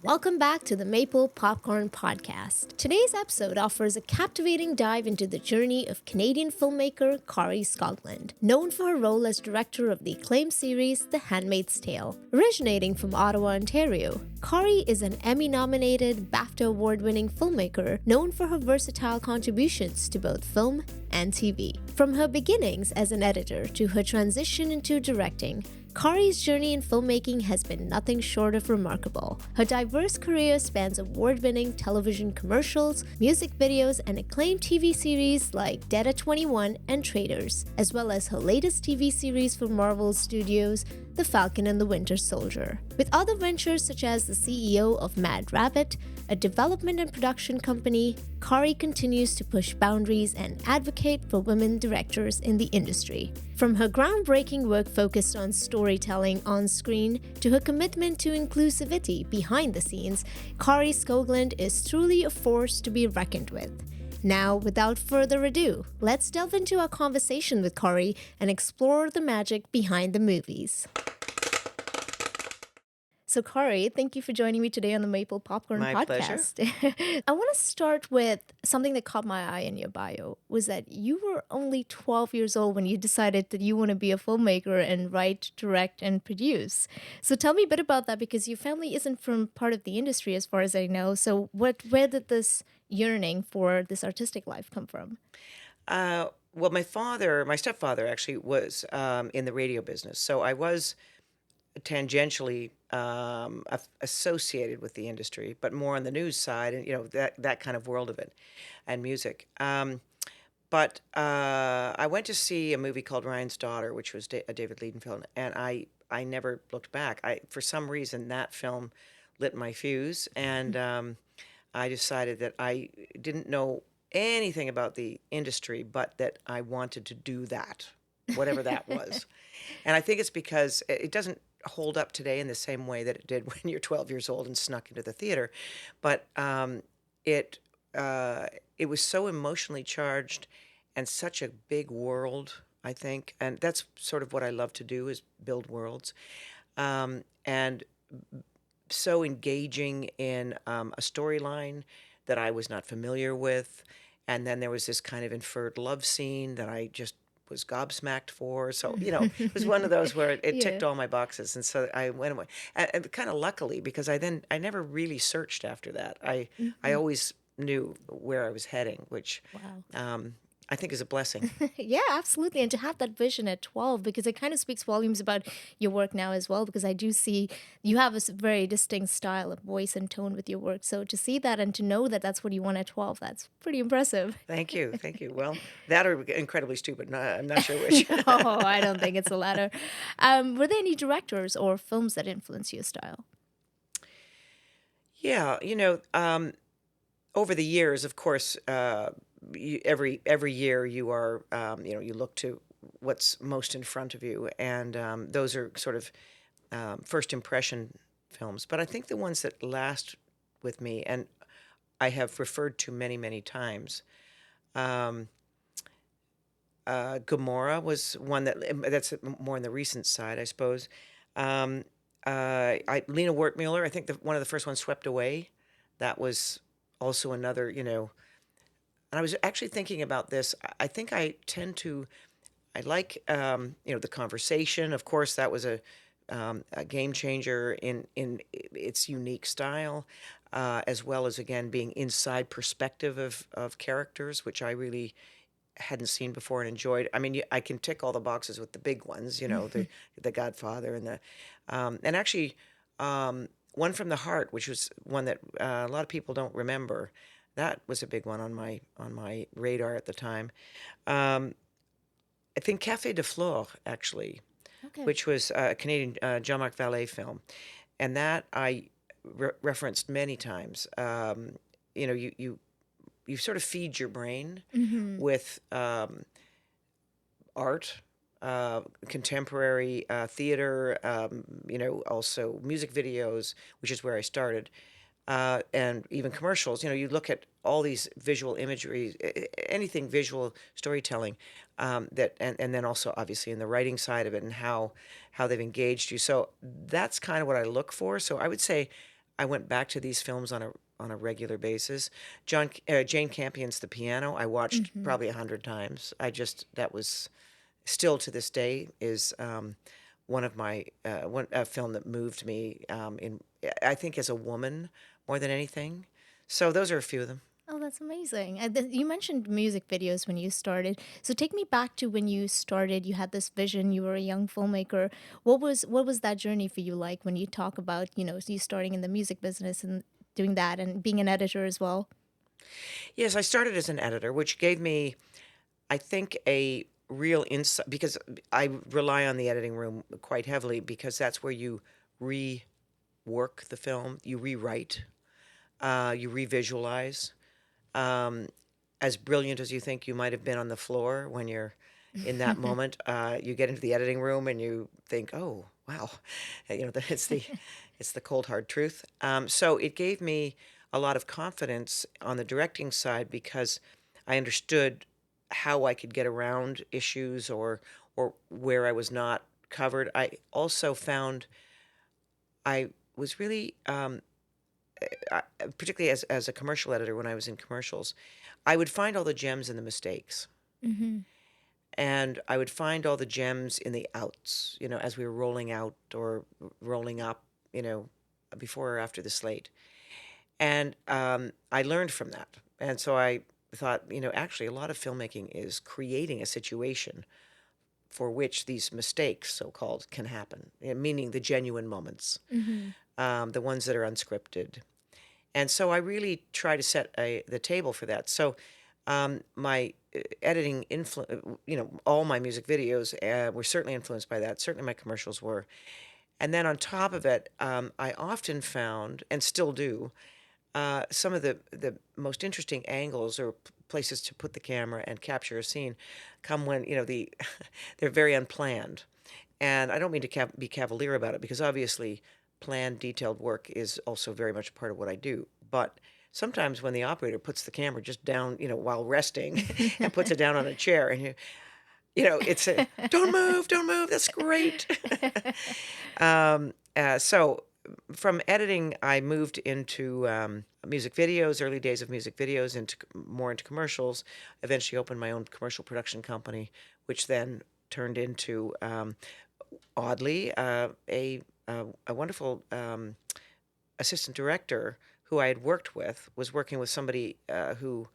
Welcome back to the Maple Popcorn Podcast. Today's episode offers a captivating dive into the journey of Canadian filmmaker Kari Skogland, known for her role as director of the acclaimed series The Handmaid's Tale. Originating from Ottawa, Ontario, Kari is an Emmy-nominated, BAFTA award-winning filmmaker known for her versatile contributions to both film and TV. From her beginnings as an editor to her transition into directing, Kari's journey in filmmaking has been nothing short of remarkable. Her diverse career spans award-winning television commercials, music videos, and acclaimed TV series like Dead at 21 and Traitors, as well as her latest TV series for Marvel Studios, The Falcon and the Winter Soldier. With other ventures such as the CEO of Mad Rabbit, a development and production company, Kari continues to push boundaries and advocate for women directors in the industry. From her groundbreaking work focused on storytelling on screen to her commitment to inclusivity behind the scenes, Kari Skogland is truly a force to be reckoned with. Now, without further ado, let's delve into our conversation with Kari and explore the magic behind the movies. So, Kari, thank you for joining me today on the Maple Popcorn My pleasure. Podcast. I want to start with something that caught my eye in your bio, was that you were only 12 years old when you decided that you want to be a filmmaker and write, direct, and produce. So tell me a bit about that, because your family isn't from part of the industry as far as I know. So where did this yearning for this artistic life come from? Well, my stepfather actually was in the radio business, so I was tangentially associated with the industry, but more on the news side, and that kind of world of it, and music. But I went to see a movie called Ryan's Daughter, which was a David Leadon film, and I never looked back. For some reason that film lit my fuse, and I decided that I didn't know anything about the industry, but that I wanted to do that, whatever that was. And I think it's because it doesn't hold up today in the same way that it did when you're 12 years old and snuck into the theater. But it it was so emotionally charged and such a big world, I think. And that's sort of what I love to do, is build worlds. And so engaging in a storyline that I was not familiar with. And then there was this kind of inferred love scene that I just was gobsmacked for. So, it was one of those where it Yeah. ticked all my boxes. And so I went away. And kind of luckily, because I never really searched after that. I Mhm. always knew where I was heading, which Wow. I think is a blessing. Yeah, absolutely. And to have that vision at 12, because it kind of speaks volumes about your work now as well, because I do see you have a very distinct style of voice and tone with your work. So to see that and to know that that's what you want at 12, that's pretty impressive. Thank you. Thank you. Well, that or incredibly stupid. I'm not sure which. No, I don't think it's the latter. Were there any directors or films that influenced your style? Yeah, over the years, of course, every year you are, you look to what's most in front of you, and those are sort of first impression films. But I think the ones that last with me, and I have referred to many, many times, um, Gomorrah was one that's more on the recent side, I suppose. Um, Lena Wertmuller, I think one of the first ones, Swept Away, that was also another, and I was actually thinking about this. I think I tend to, I like, the conversation. Of course, that was a game changer in its unique style, as well as, again, being inside perspective of characters, which I really hadn't seen before and enjoyed. I mean, I can tick all the boxes with the big ones, the Godfather and actually, One from the Heart, which was one that a lot of people don't remember. That was a big one on my radar at the time. Um, I think Café de Flore, actually, Okay. which was a Canadian Jean-Marc Vallée film, and that I referenced many times. You sort of feed your brain Mm-hmm. with art, contemporary theater, also music videos, which is where I started, and even commercials. You look at all these visual imagery, anything visual storytelling, and then also obviously in the writing side of it and how they've engaged you. So that's kind of what I look for. So I would say I went back to these films on a regular basis. Jane Campion's The Piano, I watched Hmm. probably 100 times. That was still to this day is one of my one a film that moved me in I think as a woman more than anything. So those are a few of them. Oh, that's amazing. You mentioned music videos when you started. So take me back to when you started. You had this vision. You were a young filmmaker. What was that journey for you like when you talk about, you starting in the music business and doing that and being an editor as well? Yes, I started as an editor, which gave me, I think, a real insight because I rely on the editing room quite heavily because that's where you rework the film, you rewrite, you revisualize. Um, as brilliant as you think you might have been on the floor when you're in that moment, you get into the editing room and you think, "Oh, wow," it's the cold hard truth. So it gave me a lot of confidence on the directing side because I understood how I could get around issues or where I was not covered. I also found I was really particularly as a commercial editor when I was in commercials, I would find all the gems and the mistakes. Hmm. And I would find all the gems in the outs, as we were rolling out or rolling up, you know, before or after the slate. And I learned from that. And so I thought, actually, a lot of filmmaking is creating a situation for which these mistakes, so called, can happen, meaning the genuine moments, Hmm. the ones that are unscripted. And so I really try to set the table for that. So my editing all my music videos were certainly influenced by that. Certainly my commercials were. And then on top of it, I often found, and still do, some of the most interesting angles or places to put the camera and capture a scene come when, they're very unplanned. And I don't mean to be cavalier about it because obviously planned, detailed work is also very much a part of what I do. But sometimes when the operator puts the camera just down, while resting and puts it down on a chair and it's a don't move, that's great. So from editing, I moved into music videos, early days of music videos, into more into commercials. Eventually, opened my own commercial production company, which then turned into oddly, a wonderful assistant director who I had worked with was working with somebody who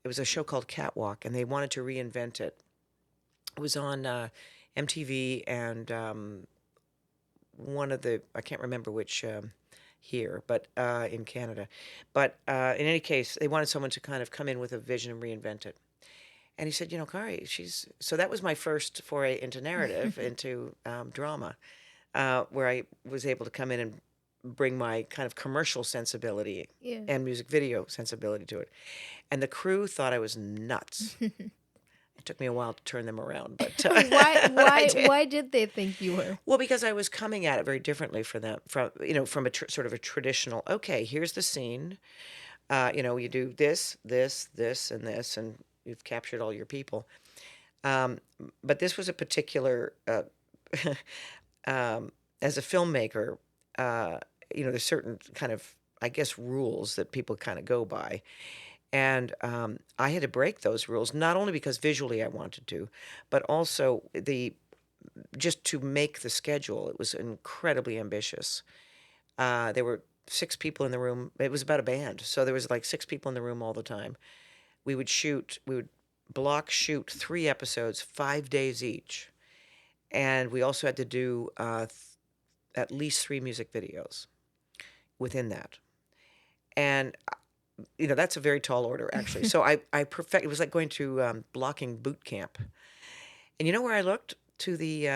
it was a show called Catwalk, and they wanted to reinvent it. It was on MTV and one of the I can't remember which here, but in Canada. But in any case, they wanted someone to kind of come in with a vision and reinvent it. And he said, Kari, she's so that was my first foray into narrative, into drama. Where I was able to come in and bring my kind of commercial sensibility Yeah. and music video sensibility to it. And the crew thought I was nuts. It took me a while to turn them around, but why but I why did. why did they think you were? Well, because I was coming at it very differently for them, from a sort of a traditional. Okay, here's the scene. You do this, this, this, and this, and you've captured all your people. Um, but this was a particular as a filmmaker, uh, there's certain kind of, I guess, rules that people kind of go by. And I had to break those rules, not only because visually I wanted to, but also just to make the schedule. It was incredibly ambitious. There were 6 people in the room. It was about a band. So there was like 6 people in the room all the time. We would block shoot 3 episodes, 5 days each. And we also had to do at least 3 music videos within that. And that's a very tall order actually. So I perfect. It was like going to blocking boot camp. And you know where I looked to the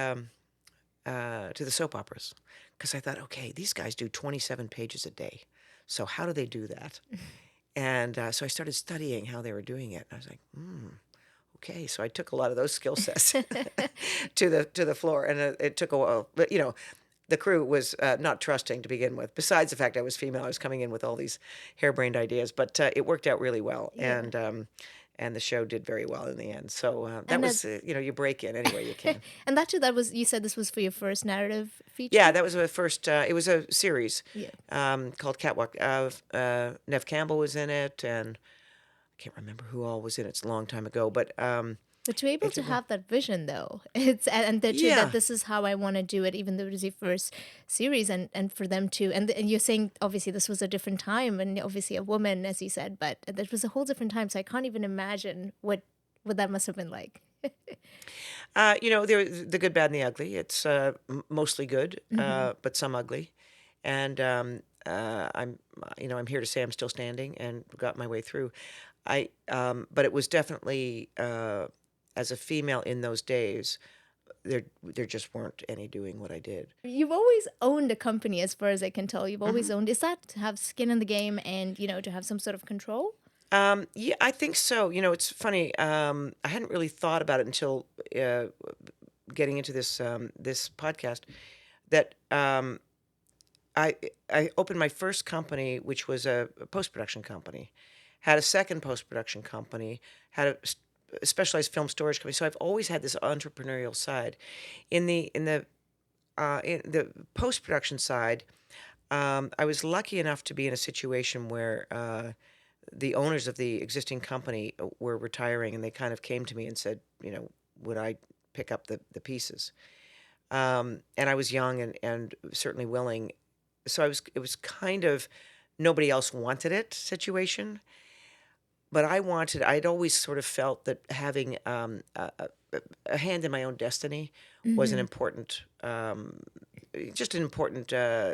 soap operas because I thought, okay, these guys do 27 pages a day. So how do they do that? And so I started studying how they were doing it. And I was like, okay. So I took a lot of those skill sets to the floor, and it took a while. But the crew was not trusting to begin with. Besides the fact I was female, I was coming in with all these harebrained ideas, but it worked out really well. Yeah. And and the show did very well in the end. So that And was, you break in any way you can. and that too, that was, you said this was for your first narrative Yeah, feature? that was the first. It was a series Yeah. called Catwalk. Nev Campbell was in it, and I can't remember who all was in it. It's a long time ago, but But to be able it to did well. have that vision, though, it's and that too, that Yeah. this is how I want to do it, even though it is your first series, and for them to, and you're saying obviously this was a different time, and obviously a woman, as you said, but that was a whole different time, so I can't even imagine what that must have been like. There the good, bad, and the ugly. It's mostly good, Hmm. but some ugly. And I'm here to say I'm still standing and got my way through. But it was definitely as a female in those days, there just weren't any doing what I did. You've always owned a company, as far as I can tell. You've always Hmm. owned. Is that to have skin in the game and to have some sort of control? Yeah, I think so. It's funny. I hadn't really thought about it until uh, getting into this podcast. That I I opened my first company, which was a post production company. Had a second post production company. Had a specialized film storage company. So I've always had this entrepreneurial side. In the post production side, I was lucky enough to be in a situation where the owners of the existing company were retiring, and they kind of came to me and said, would I pick up the pieces? And I was young and certainly willing. So it was kind of nobody else wanted it situation, but I'd always sort of felt that having a hand in my own destiny was an Hmm. important, just an important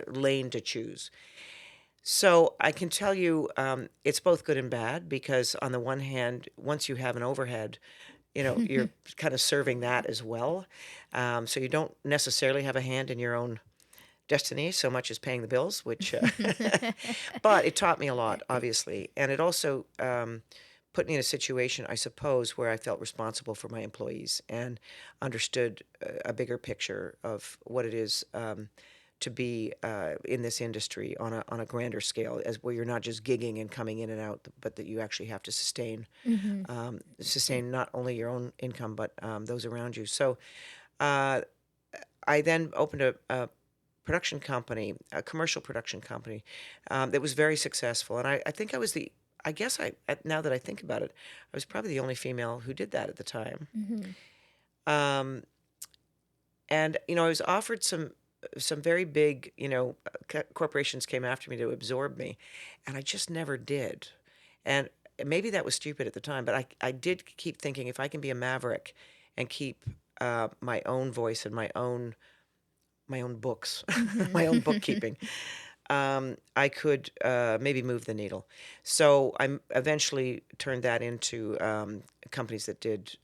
lane to choose. So I can tell you, it's both good and bad because on the one hand, once you have an overhead, you're kind of serving that as well. So you don't necessarily have a hand in your own destiny so much as paying the bills, which, but it taught me a lot, obviously. And it also put me in a situation, I suppose, where I felt responsible for my employees and understood a bigger picture of what it is to be in this industry on a grander scale, as where you're not just gigging and coming in and out, but that you actually have to Hmm. sustain not only your own income but those around you. So uh, I then opened a production company, a commercial production company that was very successful, and I think I was the. I guess now that I think about it, I was probably the only female who did that at the time. Hmm. Um, and I was offered some very big, corporations came after me to absorb me, and I just never did. And maybe that was stupid at the time, but I did keep thinking if I can be a maverick and keep my own voice and my own books, my own Hmm. bookkeeping, I could maybe move the needle. So I eventually turned that into companies that did,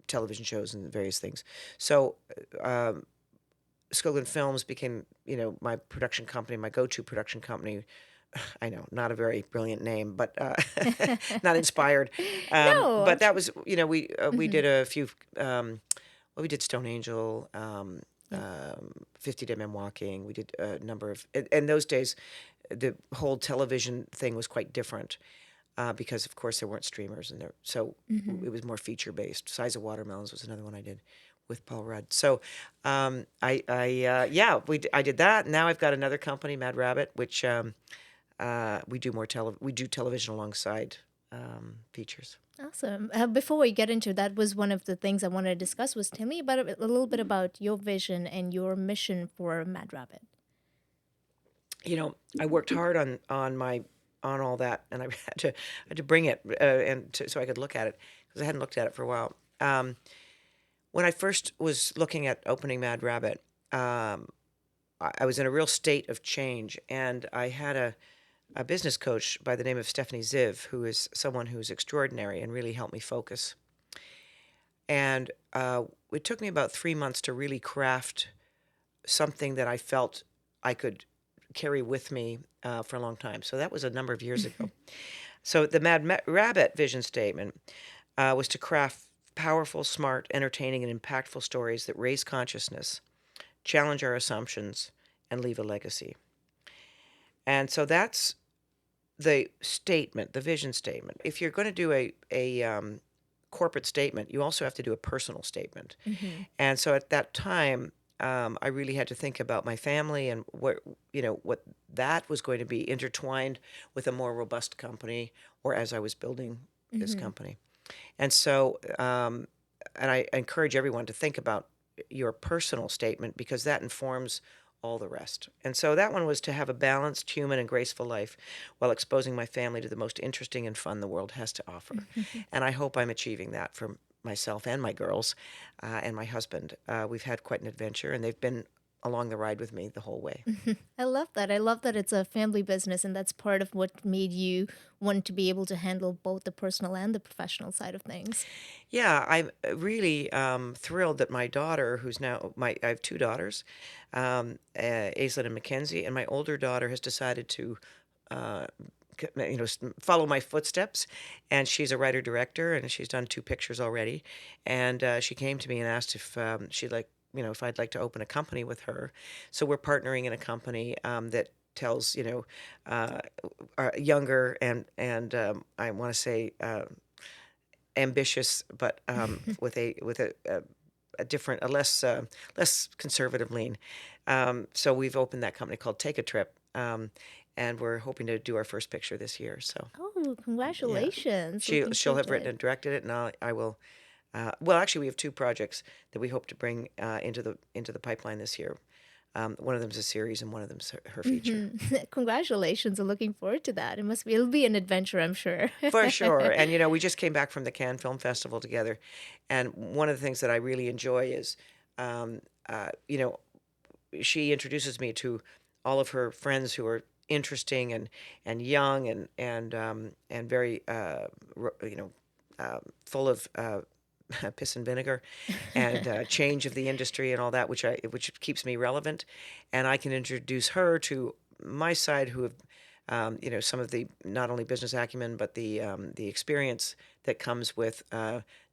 television shows and various things. So Skoglund Films became, my production company, my go-to production company. I know, not a very brilliant name, but not inspired. No, I'm But that sure. was, we Hmm. did a few. Well, we did Stone Angel, Yep. 50 Dead Men Walking. We did a number of. In those days, the whole television thing was quite different because, of course, there weren't streamers, and so Hmm. it was more feature based. Size of Watermelons was another one I did with Paul Rudd. So yeah, I did that. Now I've got another company, Mad Rabbit, which we do television alongside features. Awesome. Before we get into that, was one of the things I wanted to discuss was tell me about a little bit about your vision and your mission for Mad Rabbit. I worked hard on all that, and I had to bring it so I could look at it because I hadn't looked at it for a while. When I first was looking at opening Mad Rabbit, I was in a real state of change, and I had a business coach by the name of Stephanie Ziv, who is someone who's extraordinary and really helped me focus. And it took me about 3 months to really craft something that I felt I could carry with me for a long time. So that was a number of years ago. So the Rabbit vision statement was to craft powerful, smart, entertaining, and impactful stories that raise consciousness, challenge our assumptions, and leave a legacy. And so the statement, the vision statement. If you're going to do a corporate statement, you also have to do a personal statement. Mm-hmm. And so at that time, I really had to think about my family and what that was going to be intertwined with a more robust company, or as I was building this Mm-hmm. company. And so, and I encourage everyone to think about your personal statement because that informs all the rest. And so that one was to have a balanced, human, and graceful life while exposing my family to the most interesting and fun the world has to offer. And I hope I'm achieving that for myself and my girls and my husband. We've had quite an adventure, and they've been along the ride with me the whole way. I love that. I love that it's a family business, and that's part of what made you want to be able to handle both the personal and the professional side of things. Yeah, I'm really thrilled that my daughter, who's now I have two daughters, Aislinn and Mackenzie, and my older daughter has decided to, uh, follow my footsteps, and she's a writer director, and she's done two pictures already, and she came to me and asked if she'd like, if I'd like to open a company with her. So we're partnering in a company that tells, uh, younger and I want to say. Ambitious, but with a different, less conservative lean. So we've opened that company called Take a Trip, and we're hoping to do our first picture this year. So Oh, yeah, congratulations. Looking she'll forward have to written it. and directed it, and I will. Well, actually, we have two projects that we hope to bring into the pipeline this year. One of them's a series, and one of them's her feature. Congratulations. I'm looking forward to that. It'll be an adventure, I'm sure. For sure. And, we just came back from the Cannes Film Festival together. And one of the things that I really enjoy is, um, you know, she introduces me to all of her friends who are interesting and young and very, full of piss and vinegar and change of the industry and all that, which keeps me relevant. And I can introduce her to my side, who have, some of the not only business acumen but the experience that comes with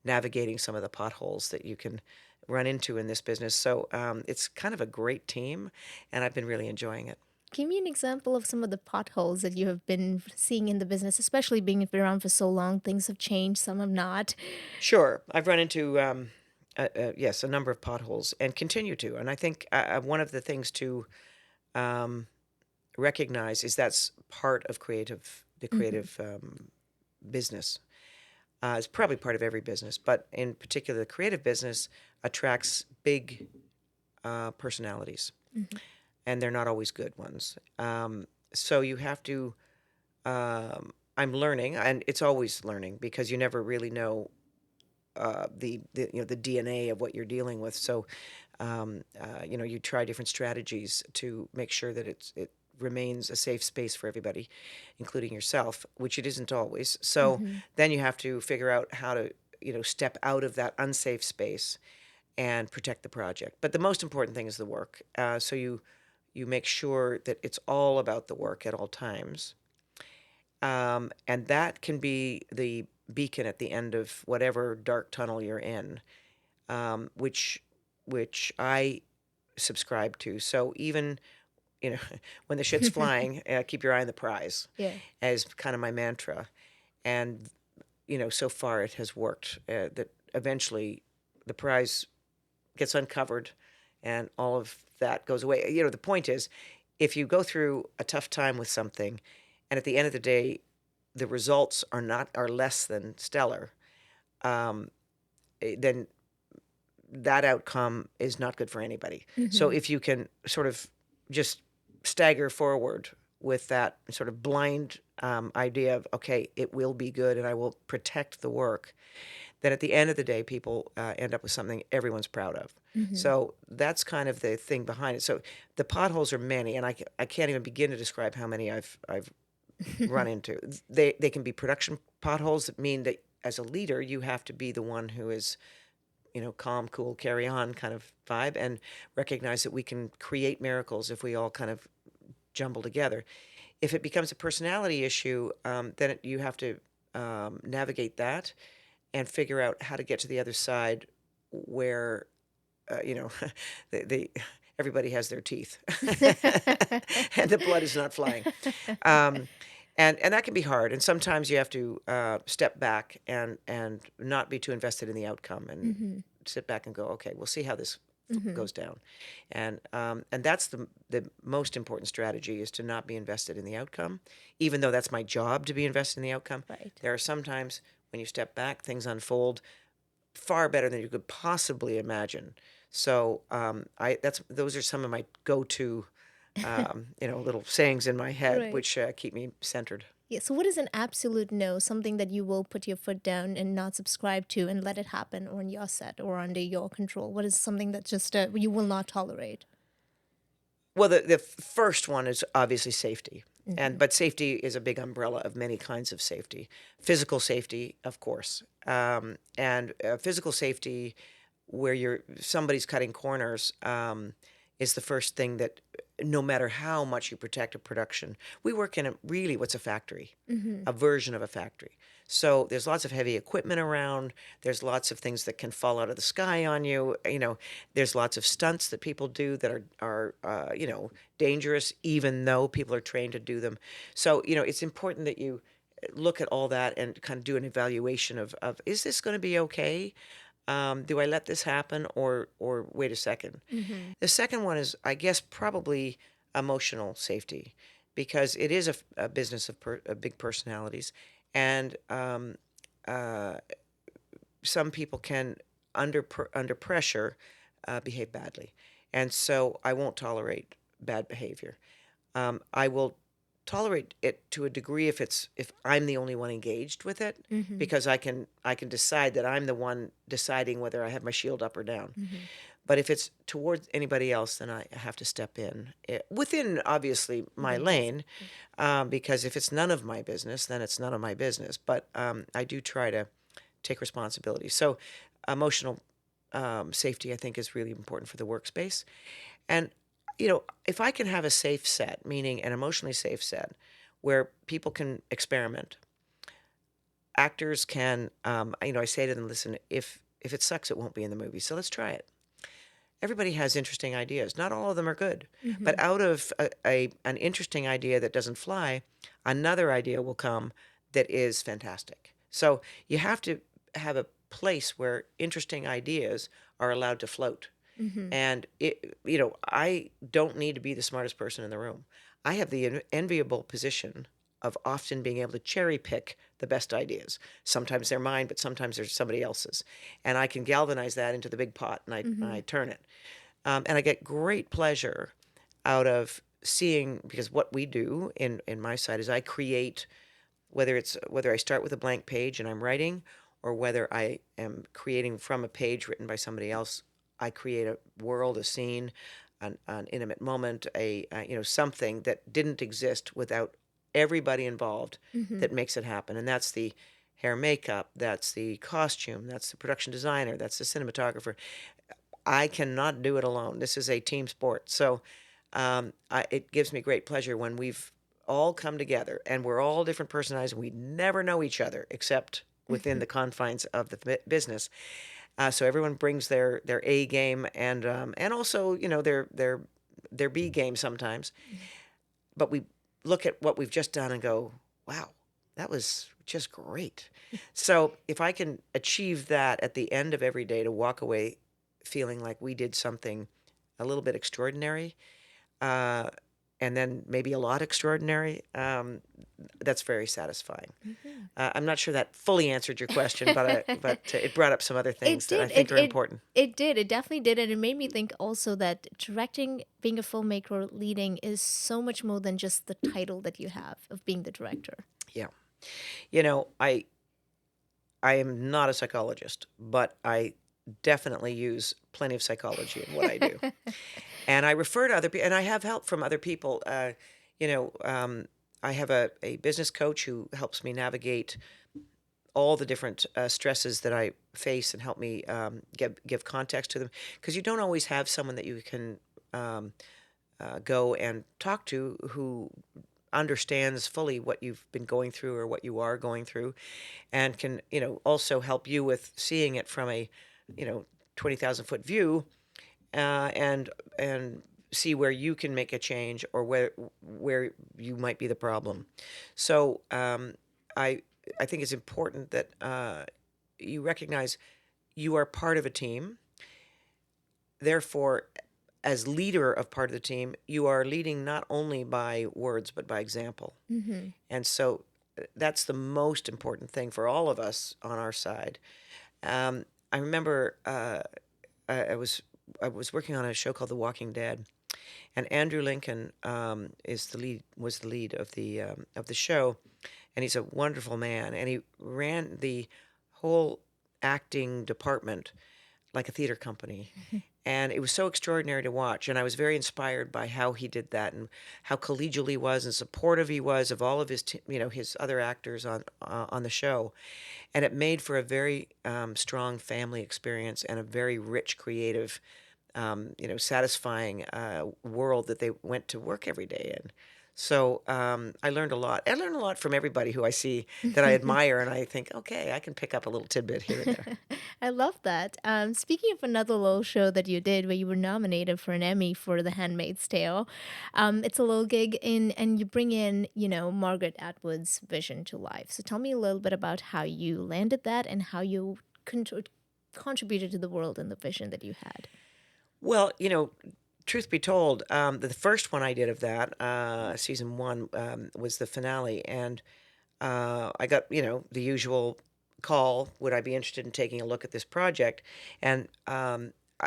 navigating some of the potholes that you can run into in this business. So it's kind of a great team, and I've been really enjoying it. Give me an example of some of the potholes that you have been seeing in the business, especially being around for so long. Things have changed, some have not. Sure, I've run into yes, a number of potholes and continue to, and I think one of the things to um, recognize is that's part of the Hmm. creative business. It's probably part of every business, but in particular, the creative business attracts big personalities, Hmm. and they're not always good ones. So you have to. I'm learning, and it's always learning because you never really know the DNA of what you're dealing with. So you try different strategies to make sure that it remains a safe space for everybody, including yourself, which it isn't always. So Hmm. then you have to figure out how to step out of that unsafe space and protect the project. But the most important thing is the work. So you make sure that it's all about the work at all times, and that can be the beacon at the end of whatever dark tunnel you're in, which I subscribe to. So even you know when the shit's flying, keep your eye on the prize, Yeah. as kind of my mantra. And so far it has worked. That eventually the prize gets uncovered, and all of that goes away. The point is, if you go through a tough time with something, and at the end of the day, the results are less than stellar, um, then that outcome is not good for anybody. So Hmm. if you can sort of just stagger forward with that sort of blind idea of, okay, it will be good and I will protect the work, then at the end of the day, people end up with something everyone's proud of. Hmm. So that's kind of the thing behind it. So the potholes are many, and I can't even begin to describe how many I've run into. They can be production potholes that mean that as a leader, you have to be the one who is, calm, cool, carry on kind of vibe, and recognize that we can create miracles if we all kind of jumble together. If it becomes a personality issue, then you have to navigate that and figure out how to get to the other side where, you know, they everybody has their teeth and the blood is not flying. Um, and that can be hard. And sometimes you have to step back and not be too invested in the outcome, and sit back and go, okay, we'll see how this goes down. And that's the most important strategy, is to not be invested in the outcome, even though that's my job to be invested in the outcome. Right. There are some times when you step back, things unfold far better than you could possibly imagine. So I that's those are some of my go-to little sayings in my head, Right. which keep me centered. Yeah. So, what is an absolute no? Something that you will put your foot down and not subscribe to and let it happen on your set or under your control? What is something that just you will not tolerate? Well, the first one is obviously safety. Mm-hmm. But safety is a big umbrella of many kinds of safety. Physical safety, of course, and physical safety, where somebody's cutting corners, is the first thing that, no matter how much you protect a production, we work in really what's a factory, Mm-hmm. a version of a factory. So there's lots of heavy equipment around. There's lots of things that can fall out of the sky on you. There's lots of stunts that people do that are dangerous, even though people are trained to do them. So it's important that you look at all that and kind of do an evaluation of, is this going to be okay? Do I let this happen, or wait a second? Mm-hmm. The second one is, I guess, probably emotional safety, because it is a business of big personalities, and uh, some people can, under pressure, behave badly, and so I won't tolerate bad behavior. I will tolerate it to a degree if I'm the only one engaged with it, Mm-hmm. because I can decide that I'm the one deciding whether I have my shield up or down. Mm-hmm. But if it's towards anybody else, then I have to step in, within, obviously, my Limits. lane, because if it's none of my business, then it's none of my business. But I do try to take responsibility. So emotional safety, I think, is really important for the workspace. And, if I can have a safe set, meaning an emotionally safe set, where people can experiment, actors can, I say to them, listen, if it sucks, it won't be in the movie. So let's try it. Everybody has interesting ideas. Not all of them are good, Mm-hmm. but out of an interesting idea that doesn't fly, another idea will come that is fantastic. So you have to have a place where interesting ideas are allowed to float. Mm-hmm. And I don't need to be the smartest person in the room. I have the enviable position of often being able to cherry pick the best ideas. Sometimes they're mine, but sometimes they're somebody else's, and I can galvanize that into the big pot, and I Mm-hmm. I turn it, and I get great pleasure out of seeing, because what we do in my side is I create, whether I start with a blank page and I'm writing, or whether I am creating from a page written by somebody else. I create a world, a scene, an intimate moment, something that didn't exist without everybody involved, Mm-hmm. that makes it happen. And that's the hair, makeup, that's the costume, that's the production designer, that's the cinematographer. I cannot do it alone. This is a team sport. So it gives me great pleasure when we've all come together, and we're all different personalities. We never know each other except within the confines of the business. So everyone brings their A game, and also, their B game sometimes. But we look at what we've just done and go, wow, that was just great. So if I can achieve that at the end of every day, to walk away feeling like we did something a little bit extraordinary, uh, and then maybe a lot extraordinary, that's very satisfying. Mm-hmm. I'm not sure that fully answered your question, but it brought up some other It things that I did. think are important. It did. It definitely did, and it made me think also that directing, being a filmmaker, leading is so much more than just the title that you have of being the director. Yeah. I am not a psychologist, but I definitely use plenty of psychology in what I do. And I refer to other people, and I have help from other people. You know, um, I have a business coach who helps me navigate all the different stresses that I face, and help me give context to them, because you don't always have someone that you can um, go and talk to, who understands fully what you've been going through or what you are going through, and can also help you with seeing it from a you know 20,000 foot view, and see where you can make a change or where you might be the problem. So I I think it's important that you recognize you are part of a team. Therefore, as leader of part of the team, you are leading not only by words but by example. Mm-hmm. And so that's the most important thing for all of us on our side. I remember I was working on a show called The Walking Dead, and Andrew Lincoln was the lead of the show, and he's a wonderful man, and he ran the whole acting department like a theater company. And it was so extraordinary to watch. And I was very inspired by how he did that and how collegial he was and supportive he was of all of his, his other actors on the show. And it made for a very strong family experience and a very rich, creative, satisfying world that they went to work every day in. So I learned a lot. I learned a lot from everybody who I see that I admire, and I think, okay, I can pick up a little tidbit here and there. I love that. Speaking of another little show that you did where you were nominated for an Emmy for The Handmaid's Tale, it's a little gig and you bring in, Margaret Atwood's vision to life. So tell me a little bit about how you landed that and how you contributed to the world and the vision that you had. Well, truth be told, the first one I did of that, season one, was the finale, and I got the usual call. Would I be interested in taking a look at this project? And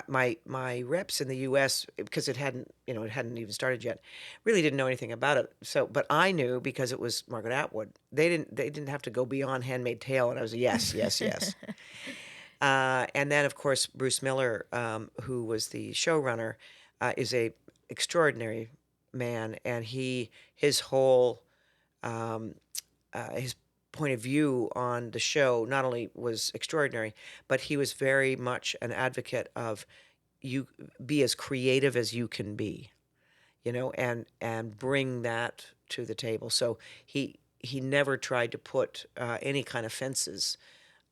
my reps in the U.S., because it hadn't even started yet, really didn't know anything about it. So, but I knew because it was Margaret Atwood. They didn't have to go beyond Handmaid's Tale, and I was yes, yes, yes. And then, of course, Bruce Miller, who was the showrunner, is a extraordinary man, and his whole his point of view on the show not only was extraordinary, but he was very much an advocate of you be as creative as you can be, and bring that to the table. So he never tried to put any kind of fences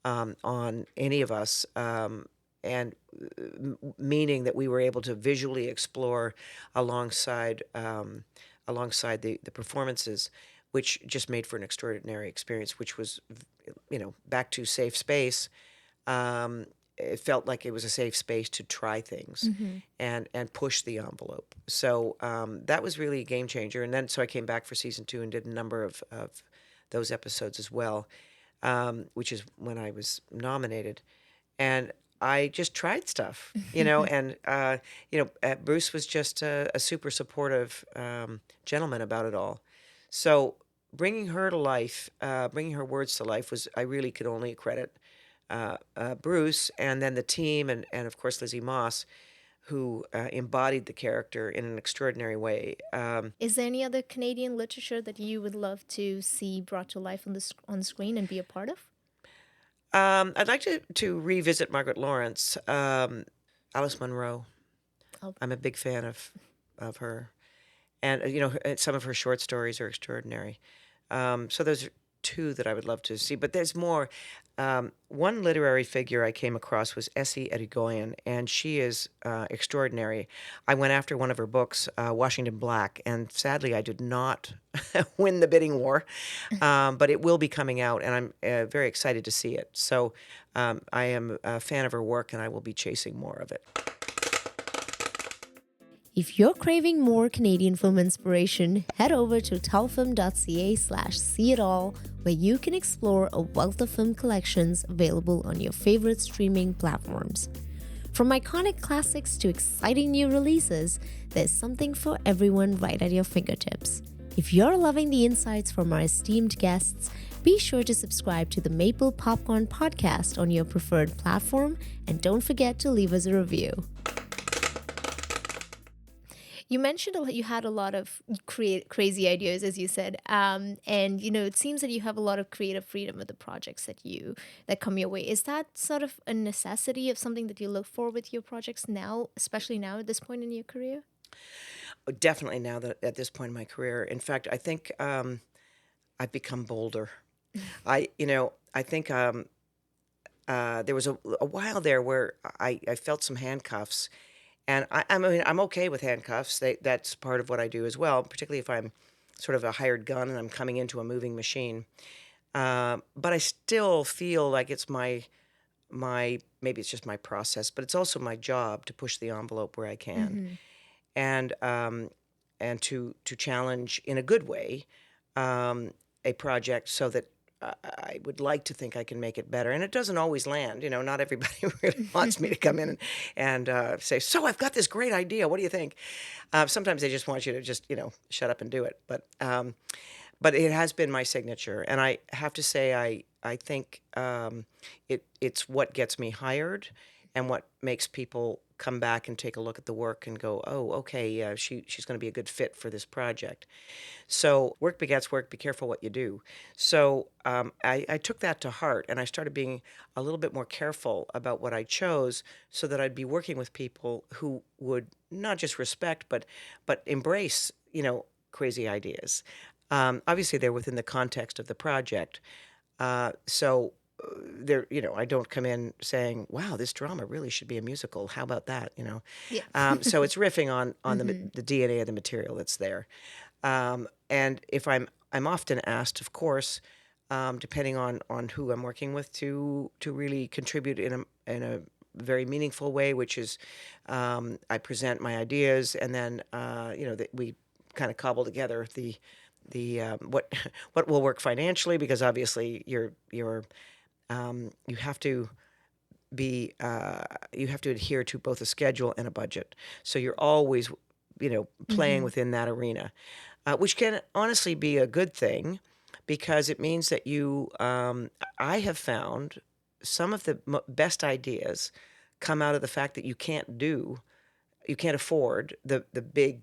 on any of us, and meaning that we were able to visually explore alongside the performances, which just made for an extraordinary experience. Which was, back to safe space. It felt like it was a safe space to try things Mm-hmm. and push the envelope. So that was really a game changer. And then so I came back for season two and did a number of those episodes as well, which is when I was nominated. And I just tried stuff, and Bruce was just a super supportive gentleman about it all. So bringing her to life, bringing her words to life I really could only credit Bruce, and then the team, and of course Lizzie Moss, who embodied the character in an extraordinary way. Is there any other Canadian literature that you would love to see brought to life on screen and be a part of? I'd like to revisit Margaret Lawrence, Alice Munro. Oh. I'm a big fan of her, and some of her short stories are extraordinary. So those are two that I would love to see. But there's more. One literary figure I came across was Essie Irigoyen, and she is extraordinary. I went after one of her books, Washington Black, and sadly I did not win the bidding war, but it will be coming out, and I'm very excited to see it. So I am a fan of her work, and I will be chasing more of it. If you're craving more Canadian film inspiration, head over to telfilm.ca/seeitall, where you can explore a wealth of film collections available on your favorite streaming platforms. From iconic classics to exciting new releases, there's something for everyone right at your fingertips. If you're loving the insights from our esteemed guests, be sure to subscribe to the Maple Popcorn Podcast on your preferred platform, and don't forget to leave us a review. You mentioned you had a lot of crazy ideas, as you said, and it seems that you have a lot of creative freedom with the projects that come your way. Is that sort of a necessity of something that you look for with your projects now, especially now at this point in your career? Definitely now that at this point in my career. In fact, I think I've become bolder. I think there was a while there where I felt some handcuffs, And I mean, I'm okay with handcuffs. That's part of what I do as well, particularly if I'm sort of a hired gun and I'm coming into a moving machine. But I still feel like it's my maybe it's just my process, but it's also my job to push the envelope where I can, Mm-hmm. and to challenge in a good way um, a project so that I would like to think I can make it better. And it doesn't always land. Not everybody really wants me to come in and say, "So I've got this great idea. What do you think?" Sometimes they just want you to just shut up and do it. But it has been my signature, and I have to say, I think it's what gets me hired, and what makes people come back and take a look at the work and go, oh, okay, yeah, she's going to be a good fit for this project. So work begets work. Be careful what you do. So I took that to heart, and I started being a little bit more careful about what I chose, so that I'd be working with people who would not just respect, but embrace, crazy ideas. Obviously, they're within the context of the project. There, I don't come in saying, "Wow, this drama really should be a musical. How about that?" Yeah. So it's riffing on Mm-hmm. the DNA of the material that's there. And if I'm often asked, of course, depending on who I'm working with, to really contribute in a very meaningful way, which is I present my ideas, and then that we kind of cobble together the what what will work financially, because obviously you have to be you have to adhere to both a schedule and a budget. So you're always playing Mm-hmm. within that arena, which can honestly be a good thing, because it means that I have found some of the best ideas come out of the fact that you can't afford the big,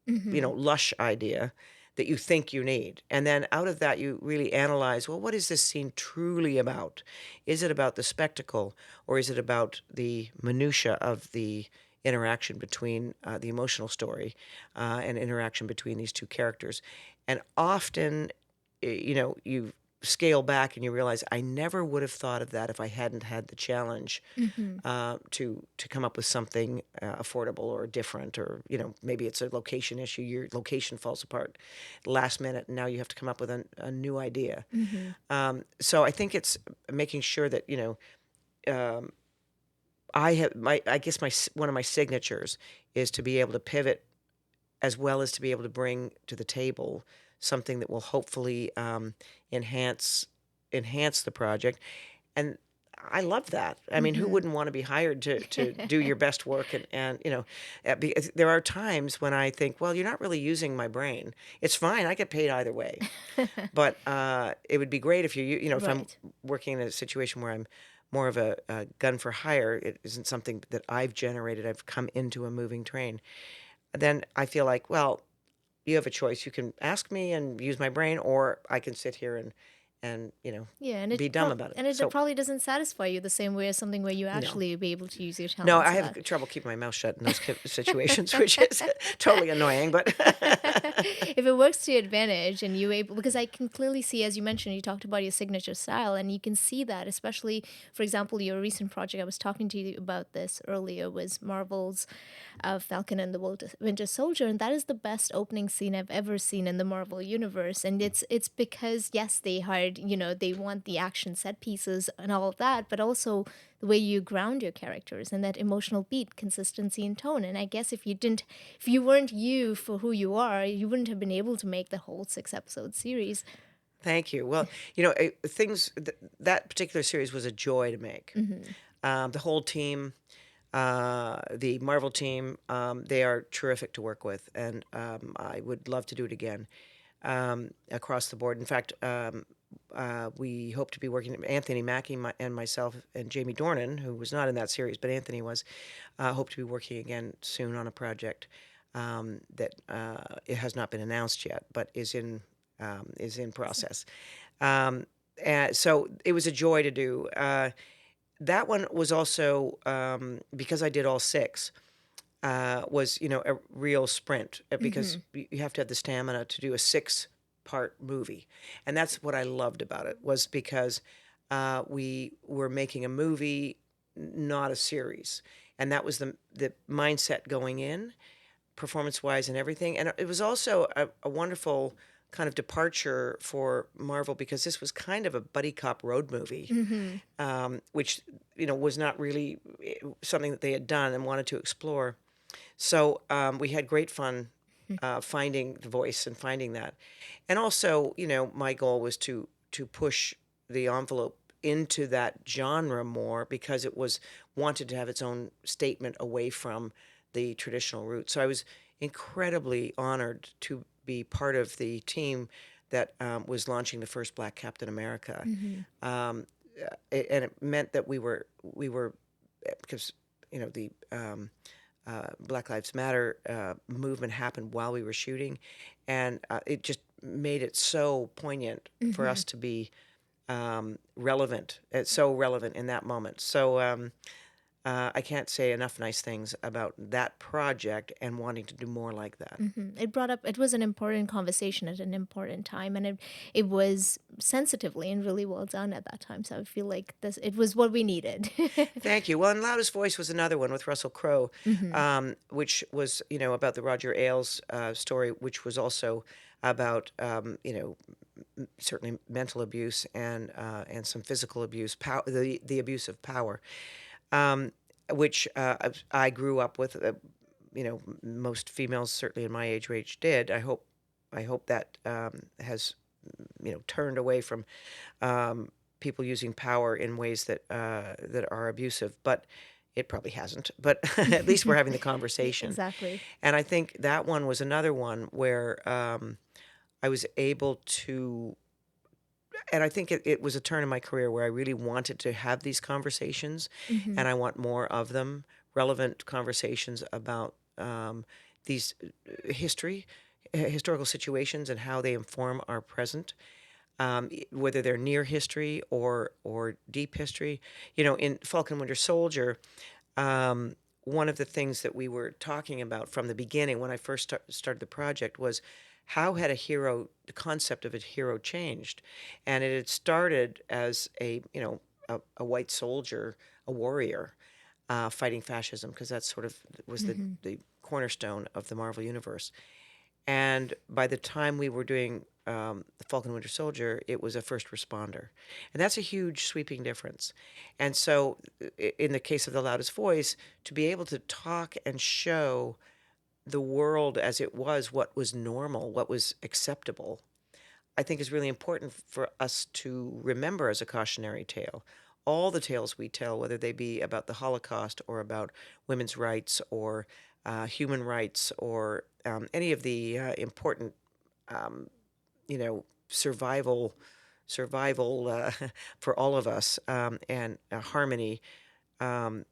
Mm-hmm. lush idea that you think you need. And then out of that, you really analyze, well, what is this scene truly about? Is it about the spectacle, or is it about the minutia of the interaction between the emotional story and interaction between these two characters? And often, you scale back and you realize, I never would have thought of that if I hadn't had the challenge Mm-hmm. to come up with something affordable or different, or maybe it's a location issue. Your location falls apart last minute, and now you have to come up with a new idea. Mm-hmm. So I think it's making sure that I have I guess one of my signatures is to be able to pivot, as well as to be able to bring to the table something that will hopefully enhance the project. And I love that. I mean, who Mm-hmm. wouldn't want to be hired to do your best work? And because there are times when I think, well, you're not really using my brain. It's fine. I get paid either way. But it would be great if if I'm Right. working in a situation where I'm more of a gun for hire, it isn't something that I've generated. I've come into a moving train. Then I feel like, well, you have a choice. You can ask me and use my brain, or I can sit here and Yeah, be dumb about it. and it So probably doesn't satisfy you the same way as something where you no. actually be able to use your No, talents I so have that. trouble keeping my mouth shut in those situations, which is totally annoying, but If it works to your advantage and you able, because I can clearly see, as you mentioned, you talked about your signature style, and you can see that, especially, for example, your recent project, I was talking to you about this earlier, was Marvel's Falcon and the Winter Soldier, and that is the best opening scene I've ever seen in the Marvel universe. And it's because, yes, they hired, they want the action set pieces and all of that, but also the way you ground your characters and that emotional beat, consistency in tone. And I guess if you weren't you for who you are, you wouldn't have been able to make the whole 6 episode series. thank you. Well, that particular series was a joy to make. Mm-hmm. The whole team, the Marvel team, they are terrific to work with, and I would love to do it again across the board. In fact, we hope to be working. Anthony Mackie and myself and Jamie Dornan, who was not in that series, but Anthony was, hope to be working again soon on a project that it has not been announced yet, but is in process. And so it was a joy to do. That one was also because I did all six. Was a real sprint, because Mm-hmm. you have to have the stamina to do a 6-part movie, and that's what I loved about it, was because we were making a movie, not a series. and that was the mindset going in, performance wise and everything. And it was also a wonderful kind of departure for Marvel because this was kind of a buddy cop road movie, Mm-hmm. which was not really something that they had done and wanted to explore. So we had great fun finding the voice and finding that, and also my goal was to push the envelope into that genre more because it was wanted to have its own statement away from the traditional route. So I was incredibly honored to be part of the team that was launching the first Black Captain America, Mm-hmm. um, and it meant that we were because the Black Lives Matter movement happened while we were shooting, and it just made it so poignant for Mm-hmm. us to be relevant. It's so relevant in that moment. So I can't say enough nice things about that project and wanting to do more like that. It brought up, it was an important conversation at an important time, and it was sensitively and really well done at that time. So I feel like it was what we needed. Thank you. Well, and Loudest Voice was another one with Russell Crowe, Mm-hmm. which was, about the Roger Ailes story, which was also about, certainly mental abuse and some physical abuse, the abuse of power, um, which I grew up with. Most females, certainly in my age range, did. I hope that has, turned away from um, people using power in ways that are abusive, but it probably hasn't. But at least we're having the Yeah, conversation, exactly. and I think that one was another one where I was able to, and I think it was a turn in my career where I really wanted to have these conversations, Mm-hmm. and I want more of them, relevant conversations about these historical situations and how they inform our present, whether they're near history or deep history. In Falcon Winter Soldier, one of the things that we were talking about from the beginning when I first started the project was how had the concept of a hero changed, and it had started as a white soldier, a warrior, fighting fascism because that sort of was the Mm-hmm. the cornerstone of the Marvel universe. And by the time we were doing the Falcon Winter Soldier, it was a first responder. And that's a huge sweeping difference. And so, in the case of The Loudest Voice, to be able to talk and show the world as it was, what was normal, what was acceptable, I think is really important for us to remember as a cautionary tale. All the tales we tell, whether they be about the Holocaust or about women's rights or human rights or any of the important, um, survival for all of us and harmony. Um,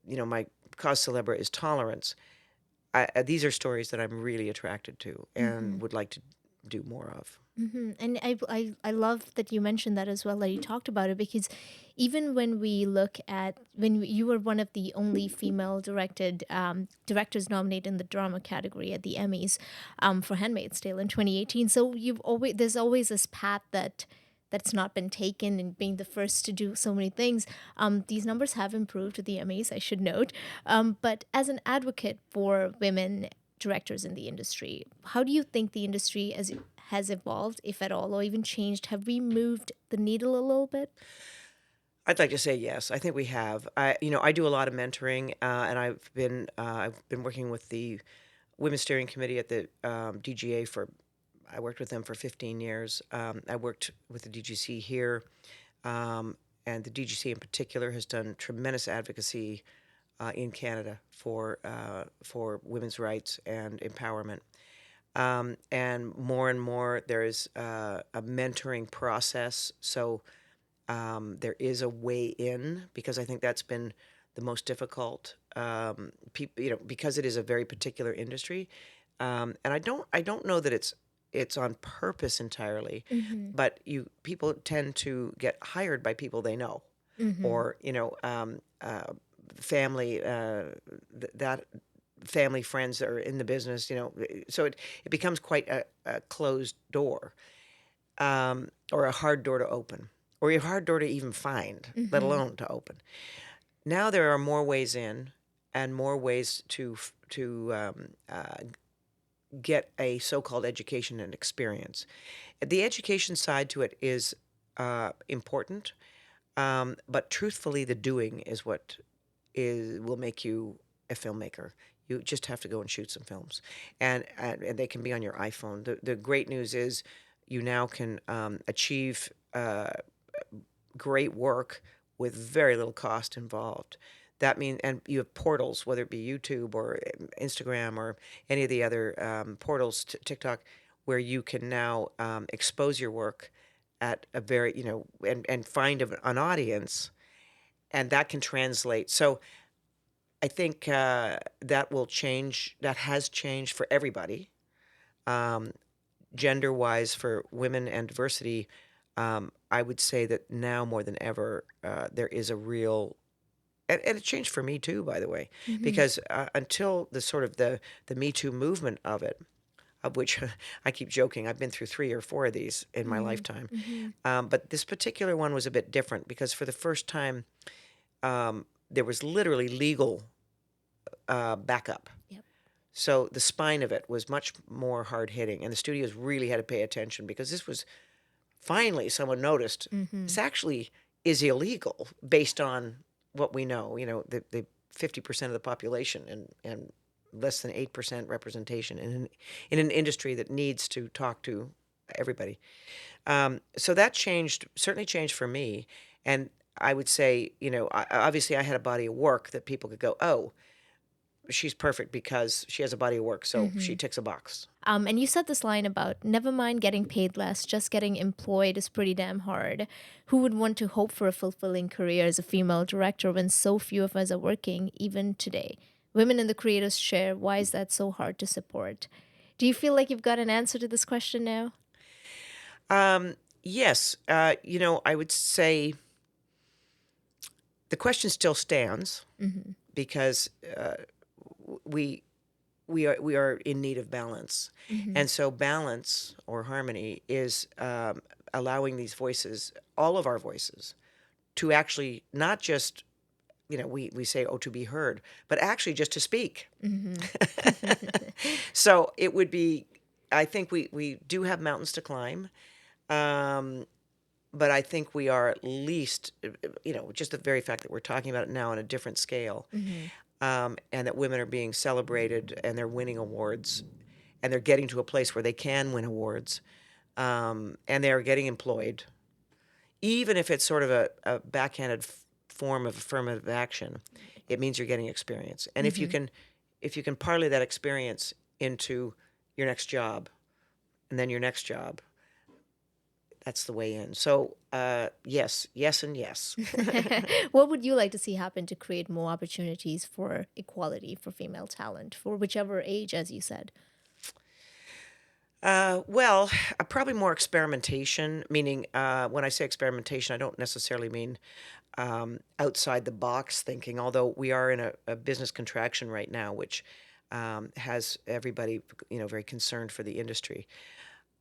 my cause célèbre is tolerance. These are stories that I'm really attracted to Mm-hmm. and would like to do more of. And I love that you mentioned that as well, that you talked about it, because even when we look at, when you were one of the only female directed directors nominated in the drama category at the Emmys for Handmaid's Tale in 2018. So there's always this path that's not been taken, and being the first to do so many things. These numbers have improved with the Emmys, I should note. But as an advocate for women directors in the industry, how do you think the industry has evolved, if at all, or even changed? Have we moved the needle a little bit? I'd like to say yes. I think we have. I do a lot of mentoring, and I've been working with the Women's Steering Committee at the DGA for. I worked with them for 15 years. I worked with the DGC here, and the DGC in particular has done tremendous advocacy in Canada for women's rights and empowerment. And more, there is a mentoring process. So there is a way in because I think that's been the most difficult. People, because it is a very particular industry, and I don't know that it's on purpose entirely, Mm-hmm. but people tend to get hired by people they know, Mm-hmm. or family that family friends that are in the business. So it becomes quite a closed door, or a hard door to open, or a hard door to even find, let Mm-hmm. alone to open. Now there are more ways in. and more ways to get a so-called education and experience. The education side to it is important, but truthfully, the doing is what is will make you a filmmaker. You just have to go and shoot some films, and they can be on your iPhone. The great news is you now can achieve great work with very little cost involved. That means, and you have portals, whether it be YouTube or Instagram or any of the other portals, TikTok, where you can now expose your work at a very, and find an audience, and that can translate. So I think that will change. That has changed for everybody, um, gender wise, for women and diversity. I would say that now more than ever, there is a real, and it changed for me too, by the way, Mm-hmm. because until the sort of the Me Too movement of which I keep joking, I've been through 3 or 4 of these in my lifetime. Mm-hmm. But this particular one was a bit different because for the first time, there was literally legal backup. Yep. So the spine of it was much more hard hitting, and the studios really had to pay attention because this was finally someone noticed Mm-hmm. this actually is illegal based on what we know. The 50% of the population and less than 8% representation in an industry that needs to talk to everybody. So that certainly changed for me. And I would say, obviously I had a body of work that people could go, oh, she's perfect because she has a body of work, so Mm-hmm. she ticks a box. And you said this line about never mind getting paid less, just getting employed is pretty damn hard. Who would want to hope for a fulfilling career as a female director when so few of us are working, even today? Women in the creators share. Why is that so hard to support? Do you feel like you've got an answer to this question now? Yes, I would say the question still stands Mm-hmm. because we we are in need of balance, Mm-hmm. and so balance or harmony is allowing these voices, all of our voices, to actually not just we say oh to be heard, but actually just to speak. Mm-hmm. So it would be, I think we do have mountains to climb, um, but I think we are at least, just the very fact that we're talking about it now on a different scale, Mm-hmm. and that women are being celebrated and they're winning awards and they're getting to a place where they can win awards, and they're getting employed, even if it's sort of a backhanded form of affirmative action. It means you're getting experience, and Mm-hmm. if you can parlay that experience into your next job and then your next job, that's the way in. So yes, yes, and yes. What would you like to see happen to create more opportunities for equality for female talent for whichever age, as you said? Well, probably more experimentation, meaning when I say experimentation, I don't necessarily mean outside the box thinking, although we are in a business contraction right now, which has everybody, very concerned for the industry.